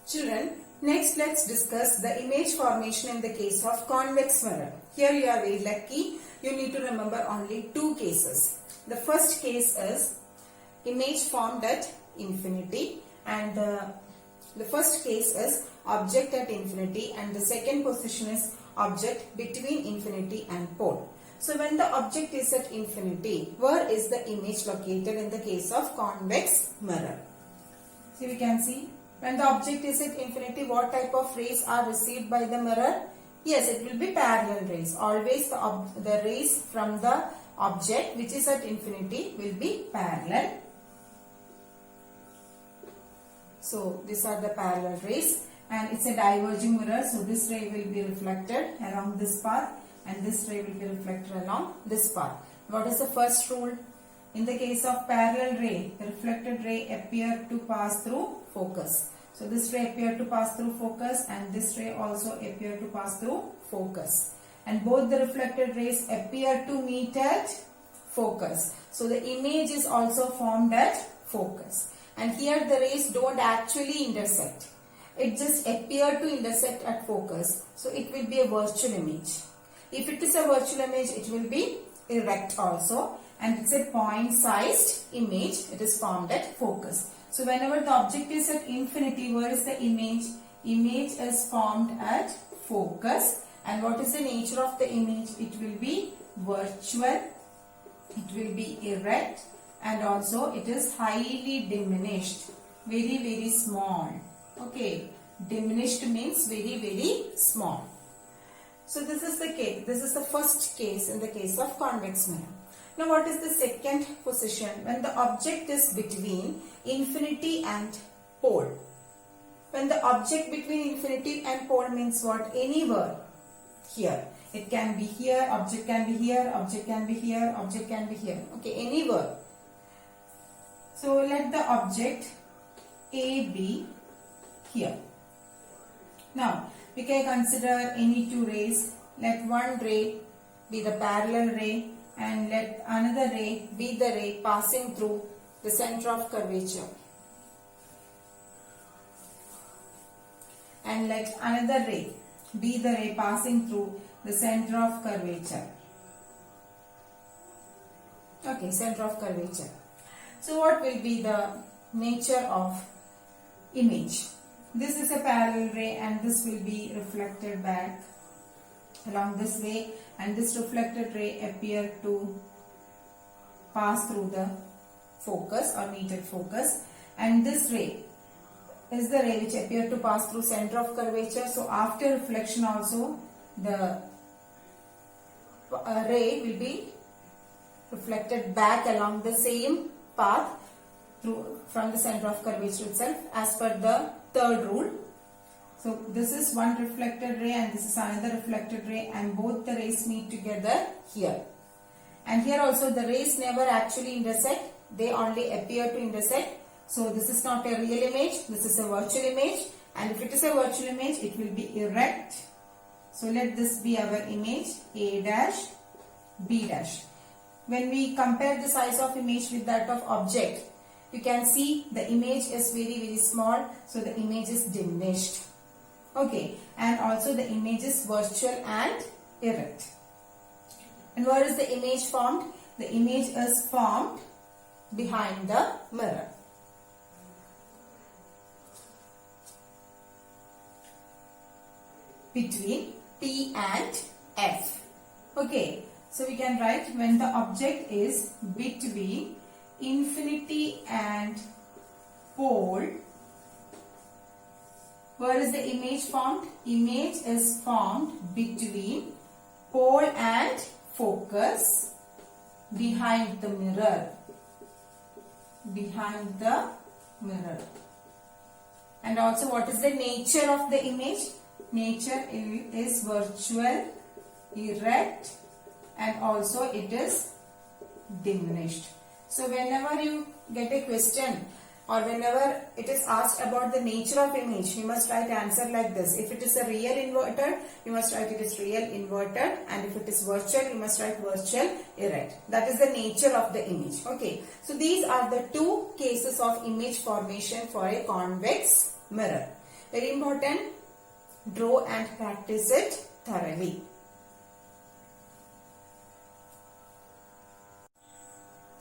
Children, next let's discuss the image formation in the case of convex mirror. Here you are very lucky. You need to remember only two cases. The first case is image formed at infinity, and the first case is object at infinity, and the second position is object between infinity and pole. So when the object is at infinity, where is the image located in the case of convex mirror? So we can see when the object is at infinity, what type of rays are received by the mirror? Yes, it will be parallel rays. Always the rays from the object which is at infinity will be parallel. So these are the parallel rays, and it's a diverging mirror. So this ray will be reflected along this path, and this ray will be reflected along this path. What is the first rule? In the case of parallel ray, the reflected ray appear to pass through focus. So this ray appear to pass through focus, and this ray also appear to pass through focus. And both the reflected rays appear to meet at focus. So the image is also formed at focus. And here the rays don't actually intersect. It just appear to intersect at focus. So it will be a virtual image. If it is a virtual image, it will be erect also. And it's a point-sized image. It is formed at focus. So whenever the object is at infinity, where is the image? Image is formed at focus. And what is the nature of the image? It will be virtual. It will be erect. And also it is highly diminished. Very, very small. Okay. Diminished means very, very small. So this is the case. This is the first case in the case of convex mirror. Now what is the second position? When the object is between infinity and pole. When the object between infinity and pole means what? Anywhere here. It can be here, object can be here, object can be here, object can be here. Okay, anywhere. So let the object A be here. Now we can consider any two rays. Let one ray be the parallel ray, and let another ray be the ray passing through the center of curvature. And let another ray be the ray passing through the center of curvature. Okay, center of curvature. So what will be the nature of image? This is a parallel ray, and this will be reflected back along this way, and this reflected ray appear to pass through the focus or meet at focus, and this ray is the ray which appear to pass through center of curvature. So after reflection also the ray will be reflected back along the same path through from the center of curvature itself as per the third rule. So this is one reflected ray, and this is another reflected ray, and both the rays meet together here. And here also the rays never actually intersect. They only appear to intersect. So this is not a real image. This is a virtual image. And if it is a virtual image, it will be erect. So let this be our image A dash, B dash. When we compare the size of image with that of object, you can see the image is very, very small. So the image is diminished. Okay. And also the image is virtual and erect. And where is the image formed? The image is formed behind the mirror. Between P and F. Okay. So we can write when the object is between infinity and pole. Where is the image formed? Image is formed between pole and focus behind the mirror. Behind the mirror. And also what is the nature of the image? Nature is virtual, erect, and also it is diminished. So whenever you get a question or whenever it is asked about the nature of image, you must write answer like this. If it is a real inverted, you must write it is real inverted, and if it is virtual, you must write virtual erect. That is the nature of the image. Okay. So these are the two cases of image formation for a convex mirror. Very important. Draw and practice it thoroughly.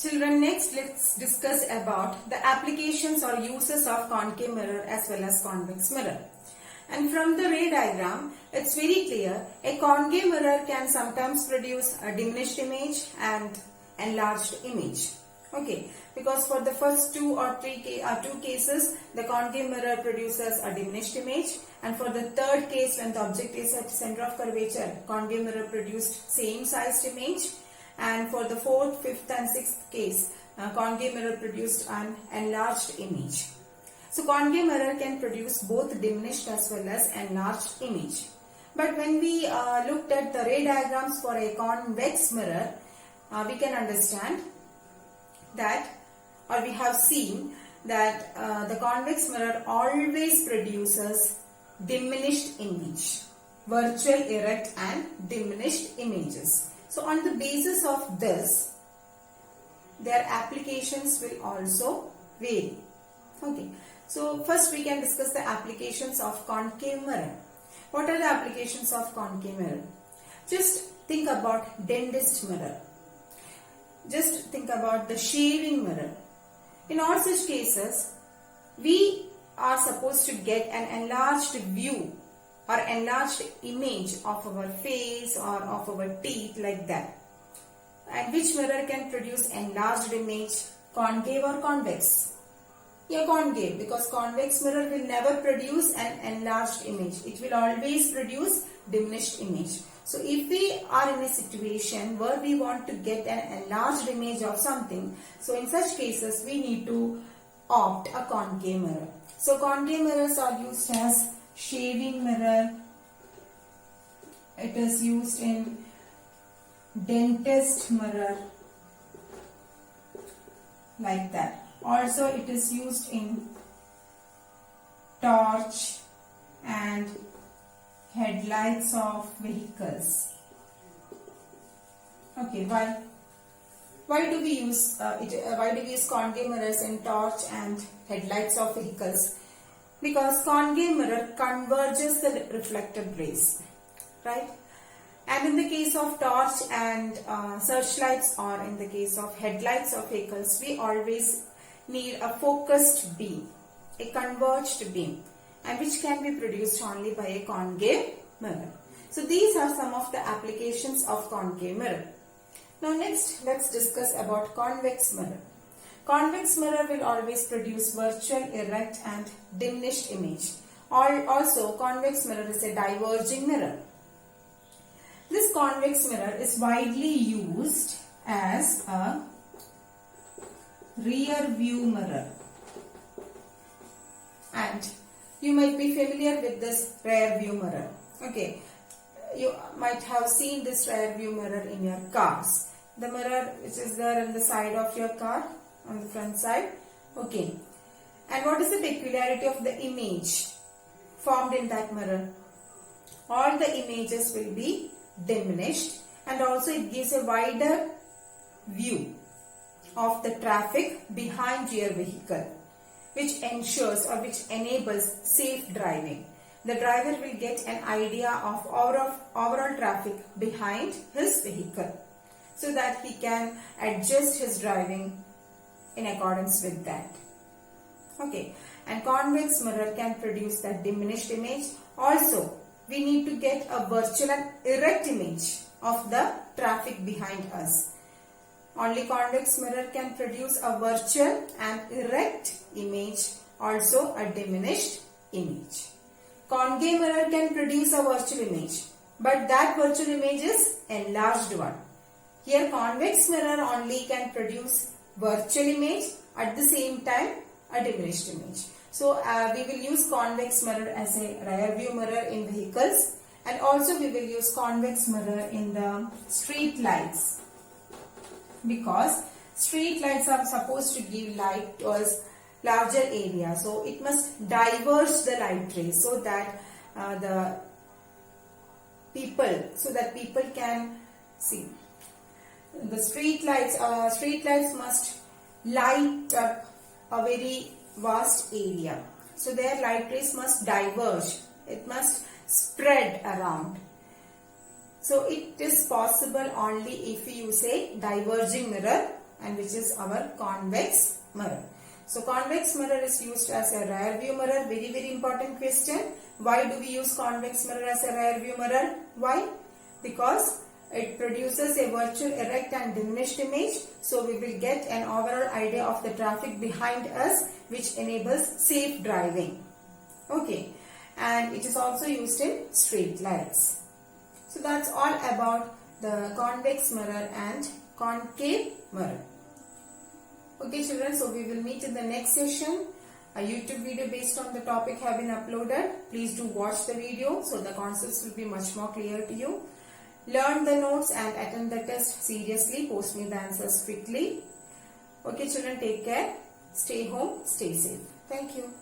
Children, next let's discuss about the applications or uses of concave mirror as well as convex mirror. And from the ray diagram, it's very clear a concave mirror can sometimes produce a diminished image and enlarged image. Okay, because for the first two cases, the concave mirror produces a diminished image, and for the third case, when the object is at center of curvature, concave mirror produced same sized image, and for the fourth, fifth and sixth case, concave mirror produced an enlarged image. So concave mirror can produce both diminished as well as enlarged image. But when we looked at the ray diagrams for a convex mirror, we can understand that, or we have seen that the convex mirror always produces diminished image, virtual, erect and diminished images. So on the basis of this, their applications will also vary. Okay. So first we can discuss the applications of concave mirror. What are the applications of concave mirror? Just think about dentist mirror. Just think about the shaving mirror. In all such cases, we are supposed to get an enlarged view or enlarged image of our face or of our teeth, like that. And which mirror can produce enlarged image, concave or convex? Yeah, concave, because convex mirror will never produce an enlarged image. It will always produce diminished image. So if we are in a situation where we want to get an enlarged image of something, so in such cases we need to opt a concave mirror. So concave mirrors are used as shaving mirror. It is used in dentist mirror, like that. Also it is used in torch and headlights of vehicles. Okay, why do we use concave mirrors in torch and headlights of vehicles? Because concave mirror converges the reflected rays, right? And in the case of torch and searchlights, or in the case of headlights of vehicles, we always need a focused beam, a converged beam, and which can be produced only by a concave mirror. So these are some of the applications of concave mirror. Now next, let's discuss about convex mirror. Convex mirror will always produce virtual, erect and diminished image. Also, convex mirror is a diverging mirror. This convex mirror is widely used as a rear view mirror, and you might be familiar with this rear view mirror. Okay, you might have seen this rear view mirror in your cars. The mirror which is there on the side of your car, on the front side. Okay, and what is the peculiarity of the image formed in that mirror? All the images will be diminished, and also it gives a wider view of the traffic behind your vehicle, which ensures or which enables safe driving. The driver will get an idea of overall traffic behind his vehicle, so that he can adjust his driving in accordance with that. Okay, and convex mirror can produce that diminished image. Also, we need to get a virtual and erect image of the traffic behind us. Only convex mirror can produce a virtual and erect image, also a diminished image. Concave mirror can produce a virtual image, but that virtual image is enlarged one. Here convex mirror only can produce virtual image, at the same time a diminished image. So we will use convex mirror as a rear view mirror in vehicles, and also we will use convex mirror in the street lights, because street lights are supposed to give light towards larger area. So it must diverge the light rays so that people can see. The street lights must light up a very vast area. so their light rays must diverge. It must spread around. So it is possible only if we use a diverging mirror, and which is our convex mirror. So convex mirror is used as a rear view mirror. Very, very important question. Why do we use convex mirror as a rear view mirror? Why? Because it produces a virtual erect and diminished image. So we will get an overall idea of the traffic behind us, which enables safe driving. Okay. And it is also used in street lights. So that's all about the convex mirror and concave mirror. Okay children, so we will meet in the next session. A YouTube video based on the topic have been uploaded. Please do watch the video so the concepts will be much more clear to you. Learn the notes and attend the test seriously. Post me the answers quickly. Okay children, take care. Stay home, stay safe. Thank you.